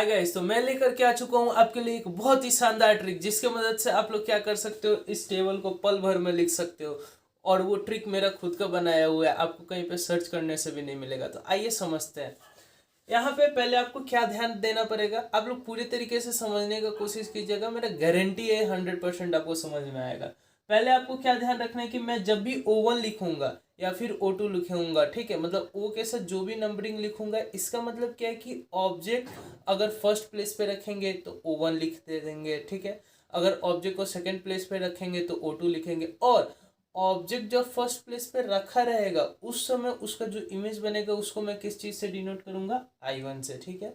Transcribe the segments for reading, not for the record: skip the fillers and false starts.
Hi guys, तो मैं लेकर के आ चुका हूँ आपके लिए एक बहुत ही शानदार ट्रिक जिसके मदद से आप लोग क्या कर सकते हो, इस टेबल को पल भर में लिख सकते हो। और वो ट्रिक मेरा खुद का बनाया हुआ है, आपको कहीं पे सर्च करने से भी नहीं मिलेगा। तो आइए समझते हैं। यहाँ पे पहले आपको क्या ध्यान देना पड़ेगा, आप लोग पूरे तरीके से समझने का कोशिश कीजिएगा। मेरा गारंटी है 100% आपको समझ में आएगा। पहले आपको क्या ध्यान रखना है कि मैं जब भी O1 लिखूंगा या फिर O2 लिखूंगा, ठीक है, मतलब O के साथ जो भी नंबरिंग लिखूंगा, इसका मतलब क्या है कि ऑब्जेक्ट अगर फर्स्ट प्लेस पे रखेंगे तो O1 लिख दे देंगे, ठीक है। अगर ऑब्जेक्ट को सेकंड प्लेस पे रखेंगे तो O2 लिखेंगे। और ऑब्जेक्ट जब फर्स्ट प्लेस पे रखा रहेगा उस समय उसका जो इमेज बनेगा उसको मैं किस चीज से डिनोट करूंगा, I1 से, ठीक है।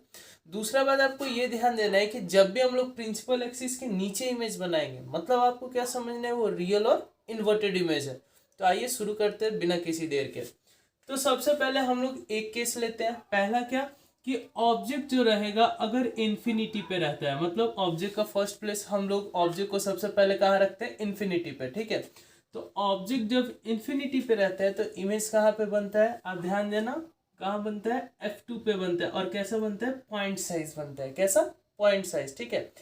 दूसरा बात आपको ये ध्यान देना है कि जब भी हम लोग प्रिंसिपल एक्सिस के नीचे इमेज बनाएंगे, मतलब आपको क्या समझना है, वो रियल और इन्वर्टेड इमेज है। तो आइए शुरू करते हैं बिना किसी देर के। तो सबसे पहले हम लोग एक केस लेते हैं। पहला क्या कि ऑब्जेक्ट जो रहेगा अगर इन्फिनिटी पे रहता है, मतलब ऑब्जेक्ट का फर्स्ट प्लेस हम लोग ऑब्जेक्ट को सबसे पहले कहाँ रखते हैं, इन्फिनिटी पे, ठीक है। तो ऑब्जेक्ट जब इन्फिनिटी पे रहता है तो इमेज कहाँ पे बनता है, आप ध्यान देना, कहाँ बनता है, F2 पे बनता है। और कैसा बनता है, पॉइंट साइज बनता है। कैसा, पॉइंट साइज, ठीक है।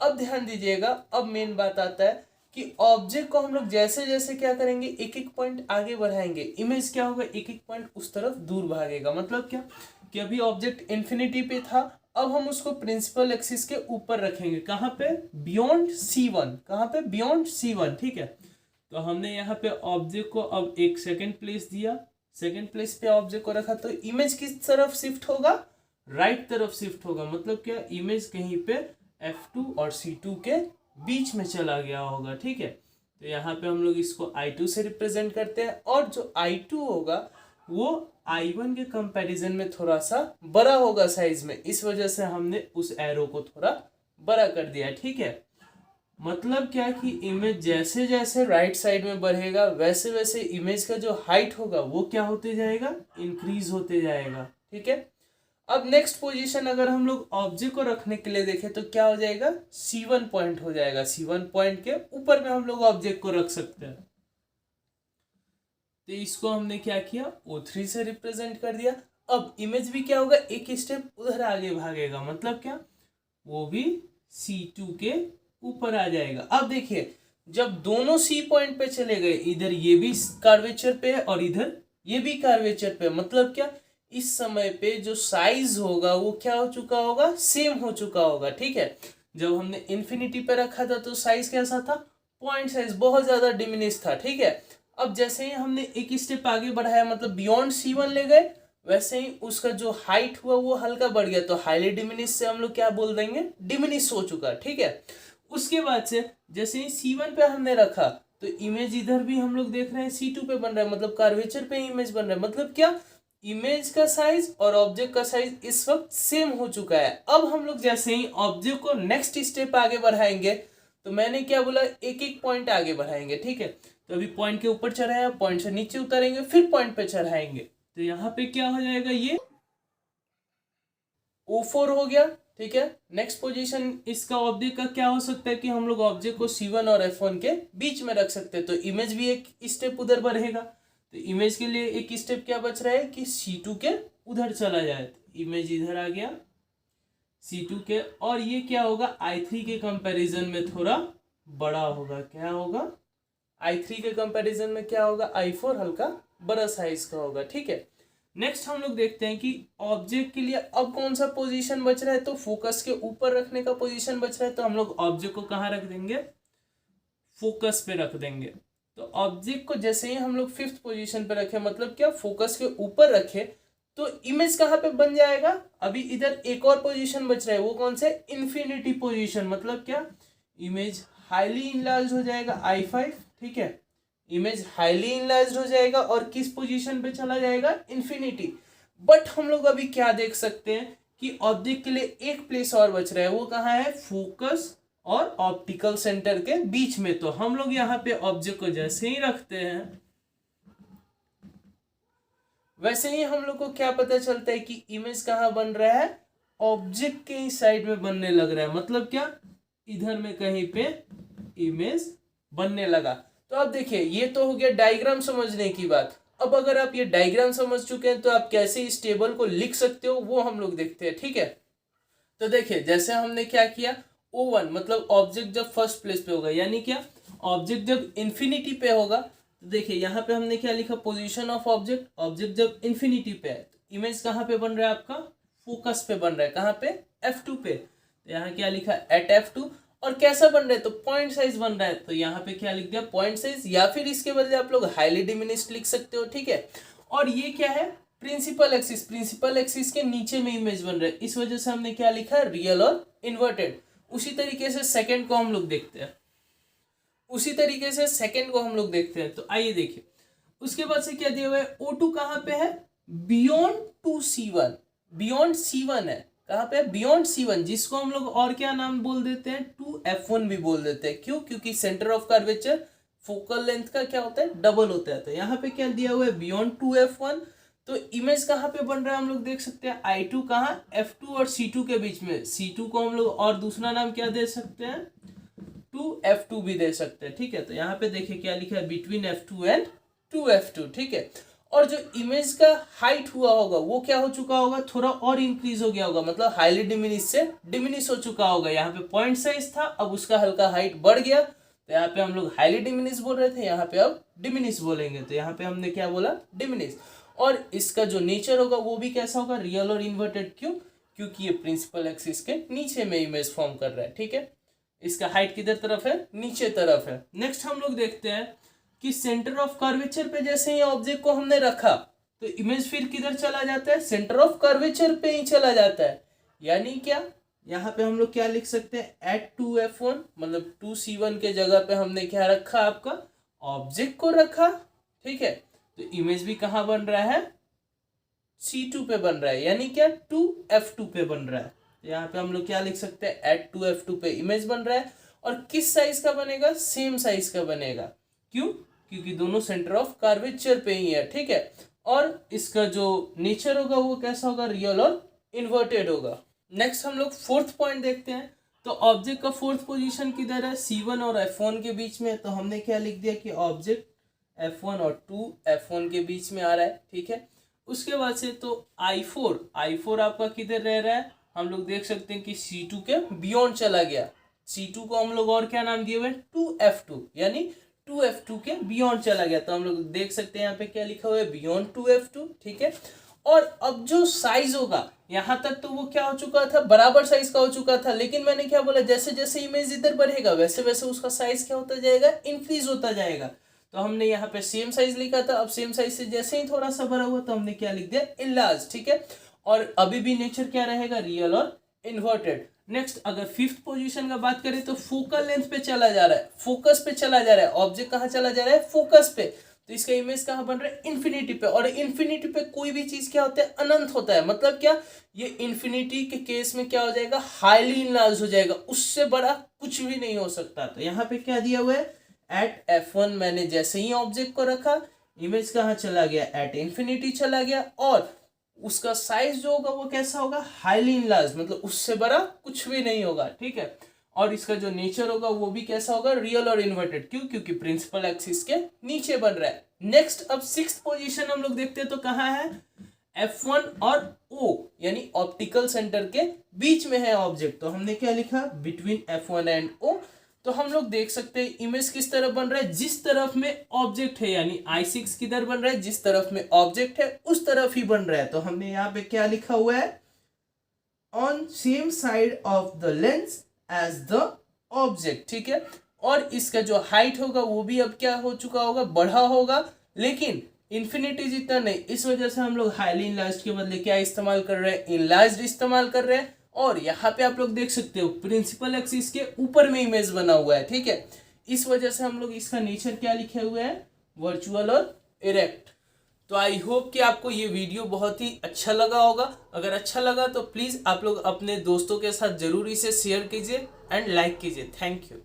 अब ध्यान दीजिएगा, अब मेन बात आता है कि ऑब्जेक्ट को हम लोग जैसे जैसे क्या करेंगे, एक एक पॉइंट आगे बढ़ाएंगे, इमेज क्या होगा, एक एक पॉइंट उस तरफ दूर भागेगा। मतलब क्या कि अभी ऑब्जेक्ट इन्फिनिटी पे था, अब हम उसको प्रिंसिपल एक्सिस के ऊपर रखेंगे। कहाँ पे, बियॉन्ड C1। कहाँ पे, बियॉन्ड C1, ठीक है। तो हमने यहाँ पे ऑब्जेक्ट को अब एक सेकंड प्लेस दिया, सेकंड प्लेस पे ऑब्जेक्ट को रखा, तो इमेज किस तरफ शिफ्ट होगा, राइट तरफ शिफ्ट होगा। मतलब क्या, इमेज कहीं पे F2 और C2 के बीच में चला गया होगा, ठीक है। तो यहाँ पे हम लोग इसको I2 से रिप्रेजेंट करते हैं, और जो I2 होगा वो I1 के कंपैरिजन में थोड़ा सा बड़ा होगा साइज में, इस वजह से हमने उस एरो को थोड़ा बड़ा कर दिया, ठीक है। मतलब क्या कि इमेज जैसे जैसे राइट साइड में बढ़ेगा वैसे वैसे इमेज का जो हाइट होगा वो क्या होते जाएगा, इंक्रीज होते जाएगा, ठीक है। अब नेक्स्ट पोजीशन अगर हम लोग ऑब्जेक्ट को रखने के लिए देखें तो क्या हो जाएगा, C1 पॉइंट हो जाएगा। C1 पॉइंट के ऊपर में हम लोग ऑब्जेक्ट को रख सकते हैं। तो इसको हमने क्या किया, O3 से रिप्रेजेंट कर दिया। अब इमेज भी क्या होगा, एक स्टेप उधर आगे भागेगा। मतलब क्या, वो भी C2 के ऊपर आ जाएगा। अब देखिए, जब दोनों C पॉइंट पे चले गए, इधर ये भी कर्वेचर पे है और इधर ये भी कर्वेचर पे, मतलब क्या, इस समय पे जो साइज होगा वो क्या हो चुका होगा, सेम हो चुका होगा, ठीक है। जब हमने इन्फिनिटी पे रखा था तो साइज कैसा था, पॉइंट साइज बहुत ज्यादा डिमिनिश था, ठीक है। अब जैसे ही हमने एक स्टेप आगे बढ़ाया, मतलब बियॉन्ड C1 ले गए, वैसे ही उसका जो हाइट हुआ वो हल्का बढ़ गया, तो हाईली डिमिनिश से हम लोग क्या बोल देंगे, डिमिनिश हो चुका, ठीक है। उसके बाद से जैसे ही C1 पे हमने रखा तो इमेज इधर भी हम लोग देख रहे हैं C2 पे बन रहा है, मतलब कर्वेचर पे इमेज बन रहा है। मतलब क्या, इमेज का साइज और ऑब्जेक्ट का साइज इस वक्त सेम हो चुका है। अब हम लोग जैसे ही ऑब्जेक्ट को नेक्स्ट स्टेप आगे बढ़ाएंगे, तो मैंने क्या बोला, एक एक पॉइंट आगे बढ़ाएंगे, ठीक है। तो अभी पॉइंट के ऊपर चढ़ाया, पॉइंट से नीचे उतारेंगे, फिर पॉइंट पे चढ़ाएंगे, तो यहाँ पे क्या हो जाएगा, ये O4 हो गया, ठीक है। नेक्स्ट पोजीशन इसका ऑब्जेक्ट का क्या हो सकता है कि हम लोग ऑब्जेक्ट को C1 और F1 के बीच में रख सकते हैं, तो इमेज भी एक स्टेप उधर बढ़ेगा। तो इमेज के लिए एक स्टेप क्या बच रहा है कि C2 के उधर चला जाए, तो इमेज इधर आ गया C2 के, और ये क्या होगा, I3 के कंपैरिजन में थोड़ा बड़ा होगा। क्या होगा, I3 के कंपैरिजन में क्या होगा, I4 हल्का बड़ा साइज का होगा, ठीक है। नेक्स्ट हम लोग देखते हैं कि ऑब्जेक्ट के लिए अब कौन सा पोजीशन बच रहा है, तो फोकस के ऊपर रखने का पोजीशन बच रहा है, तो हम लोग ऑब्जेक्ट को कहाँ रख देंगे, फोकस पे रख देंगे। तो ऑब्जेक्ट को जैसे ही हम लोग फिफ्थ पोजीशन पे रखे, मतलब क्या, फोकस के ऊपर रखे, तो इमेज कहाँ पे बन जाएगा, अभी इधर एक और पोजीशन बच रहा है, वो कौन से, इन्फिनिटी पोजीशन। मतलब क्या, इमेज हाईली इनलार्ज हो जाएगा I5, ठीक है। इमेज हाईली इनलार्ज हो जाएगा और किस पोजीशन पे चला जाएगा, इन्फिनिटी। बट हम लोग अभी क्या देख सकते हैं कि ऑब्जेक्ट के लिए एक प्लेस और बच रहा है, वो कहाँ है, फोकस और ऑप्टिकल सेंटर के बीच में। तो हम लोग यहाँ पे ऑब्जेक्ट को जैसे ही रखते हैं वैसे ही हम लोग को क्या पता चलता है कि इमेज कहाँ बन रहा है, ऑब्जेक्ट के ही साइड में बनने लग रहा है। मतलब क्या, इधर में कहीं पे इमेज बनने लगा। तो अब देखिए, ये तो हो गया डायग्राम समझने की बात। अब अगर आप ये डायग्राम समझ चुके हैं तो आप कैसे इस टेबल को लिख सकते हो वो हम लोग देखते हैं, ठीक है। तो देखिए जैसे हमने क्या किया, O1 मतलब ऑब्जेक्ट जब फर्स्ट प्लेस पे होगा, यानी क्या, ऑब्जेक्ट जब इन्फिनिटी पे होगा, तो देखिए यहाँ पे हमने क्या लिखा, पोजीशन ऑफ ऑब्जेक्ट, ऑब्जेक्ट जब इन्फिनिटी पे है तो इमेज कहाँ पे बन रहा है आपका, फोकस पे बन रहा है, कहाँ पे, F2 पे। तो यहाँ क्या लिखा, एट F2, और कैसा बन रहा है, तो पॉइंट साइज बन रहा है, तो यहाँ पे क्या लिख दिया, पॉइंट साइज, या फिर इसके बदले आप लोग हाईली डिमिनिश्ड लिख सकते हो, ठीक है। और ये क्या है, प्रिंसिपल एक्सिस, प्रिंसिपल एक्सिस के नीचे में इमेज बन रहा है, इस वजह से हमने क्या लिखा है, रियल और इन्वर्टेड। उसी तरीके से सेकंड को हम लोग देखते हैं, तो आइए देखिए। उसके बाद से क्या दिया हुआ है, O2 कहाँ पे है, बियॉन्ड 2C1, बियॉन्ड C1 है, कहाँ पे, बियॉन्ड C1, जिसको हम लोग और क्या नाम बोल देते हैं, 2F1 भी बोल देते हैं। क्यों, क्योंकि centre of curvature focal length का क्या होता है, डबल होता है। तो यहाँ पे क्या दिया हुआ है, बियॉन्ड 2F1। तो इमेज कहाँ पे बन रहा है, हम लोग देख सकते हैं, I2 कहाँ, F2 और C2 के बीच में। C2 को हम लोग और दूसरा नाम क्या दे सकते हैं, 2F2 भी दे सकते हैं, ठीक है। तो यहाँ पे देखिए क्या लिखा है, बिटवीन F2 एंड 2F2, ठीक है। और जो इमेज का हाइट हुआ होगा वो क्या हो चुका होगा, थोड़ा और इंक्रीज हो गया होगा, मतलब हाईली डिमिनिश से डिमिनिश हो चुका होगा। यहाँ पे पॉइंट साइज था, अब उसका हल्का हाइट बढ़ गया, तो यहाँ पे हम लोग हाईली डिमिनिश बोल रहे थे, यहाँ पे अब डिमिनिश बोलेंगे। तो यहाँ पे हमने क्या बोला, डिमिनिश। और इसका जो नेचर होगा वो भी कैसा होगा, रियल और इन्वर्टेड। क्यों, क्योंकि ये प्रिंसिपल एक्सिस के नीचे में इमेज फॉर्म कर रहा है, ठीक है। इसका हाइट किधर तरफ है, नीचे तरफ है। नेक्स्ट हम लोग देखते हैं कि सेंटर ऑफ कर्वेचर पे जैसे ही ऑब्जेक्ट को हमने रखा तो इमेज फिर किधर चला जाता है, सेंटर ऑफ कर्वेचर पे ही चला जाता है। यानी क्या, यहाँ पे हम लोग क्या लिख सकते हैं, एट 2F1 मतलब 2C1 के जगह पे हमने क्या रखा, आपका ऑब्जेक्ट को रखा, ठीक है। तो इमेज भी कहाँ बन रहा है, C2 पे बन रहा है, यानी क्या, 2F2 पे बन रहा है। यहाँ पे हम लोग क्या लिख सकते हैं, एट 2F2 पे इमेज बन रहा है। और किस साइज का बनेगा, सेम साइज का बनेगा। क्यों, क्योंकि दोनों सेंटर ऑफ कर्वेचर पे ही है, ठीक है। और इसका जो नेचर होगा वो कैसा होगा, रियल और इन्वर्टेड होगा। नेक्स्ट हम लोग फोर्थ पॉइंट देखते हैं। तो ऑब्जेक्ट का फोर्थ पोजीशन किधर है, C1 और F1 के बीच में। तो हमने क्या लिख दिया कि ऑब्जेक्ट F1 और 2F1 के बीच में आ रहा है, ठीक है। उसके बाद से तो I4 आपका किधर रह रहा है, हम लोग देख सकते हैं कि C2 के बियॉन्ड चला गया। C2 को हम लोग और क्या नाम दिए हुए, 2F2, यानी 2F2 के बियॉन्ड चला गया। तो हम लोग देख सकते हैं यहाँ पे क्या लिखा हुआ है, बियॉन्ड 2F2, ठीक है। और अब जो साइज होगा, यहाँ तक तो वो क्या हो चुका था, बराबर साइज का हो चुका था। लेकिन मैंने क्या बोला, जैसे जैसे इमेज इधर बढ़ेगा वैसे वैसे उसका साइज क्या होता जाएगा, इंक्रीज होता जाएगा। तो हमने यहाँ पे सेम साइज लिखा था, अब सेम साइज से जैसे ही थोड़ा सा बड़ा हुआ तो हमने क्या लिख दिया, इनलार्ज, ठीक है। और अभी भी नेचर क्या रहेगा, रियल और इन्वर्टेड। नेक्स्ट अगर फिफ्थ पोजीशन का बात करें तो फोकल लेंथ पे चला जा रहा है, फोकस पे चला जा रहा है। ऑब्जेक्ट कहाँ चला जा रहा है, फोकस पे। तो इसका इमेज कहाँ बन रहा है, इन्फिनिटी पे। और इन्फिनिटी पे कोई भी चीज क्या होता है, अनंत होता है। मतलब क्या, ये इन्फिनिटी के केस में क्या हो जाएगा, हाईली इनलार्ज हो जाएगा, उससे बड़ा कुछ भी नहीं हो सकता। तो यहाँ पे क्या दिया हुआ है, एट F1 मैंने जैसे ही ऑब्जेक्ट को रखा, इमेज कहाँ चला गया, एट इन्फिनिटी चला गया। और उसका साइज जो होगा वो कैसा होगा, हाईली इनलार्ज, मतलब उससे बड़ा कुछ भी नहीं होगा, ठीक है। और इसका जो नेचर होगा वो भी कैसा होगा, रियल और इन्वर्टेड। क्यों, क्योंकि प्रिंसिपल एक्सिस के नीचे बन रहा है। नेक्स्ट अब सिक्स्थ पोजीशन हम लोग देखते हैं, तो कहाँ है, F1 और O, यानी ऑप्टिकल सेंटर के बीच में है ऑब्जेक्ट। तो हमने क्या लिखा, बिटवीन F1 एंड O। तो हम लोग देख सकते हैं इमेज किस तरफ बन रहा है, जिस तरफ में ऑब्जेक्ट है, यानी I6 किधर बन रहा है, जिस तरफ में ऑब्जेक्ट है उस तरफ ही बन रहा है। तो हमने यहाँ पे क्या लिखा हुआ है, on same side of the lens as the object, ठीक है। और इसका जो हाइट होगा वो भी अब क्या हो चुका होगा, बढ़ा होगा, लेकिन इन्फिनिटी जितना नहीं। इस वजह से हम लोग हाईली इनलार्ज्ड के बदले क्या इस्तेमाल कर रहे हैं, इनलार्ज्ड इस्तेमाल कर रहे हैं। और यहाँ पे आप लोग देख सकते हो प्रिंसिपल एक्सिस के ऊपर में इमेज बना हुआ है, ठीक है। इस वजह से हम लोग इसका नेचर क्या लिखे हुए हैं, वर्चुअल और इरेक्ट। तो आई होप कि आपको ये वीडियो बहुत ही अच्छा लगा होगा। अगर अच्छा लगा तो प्लीज़ आप लोग अपने दोस्तों के साथ ज़रूर इसे शेयर कीजिए एंड लाइक कीजिए। Thank you.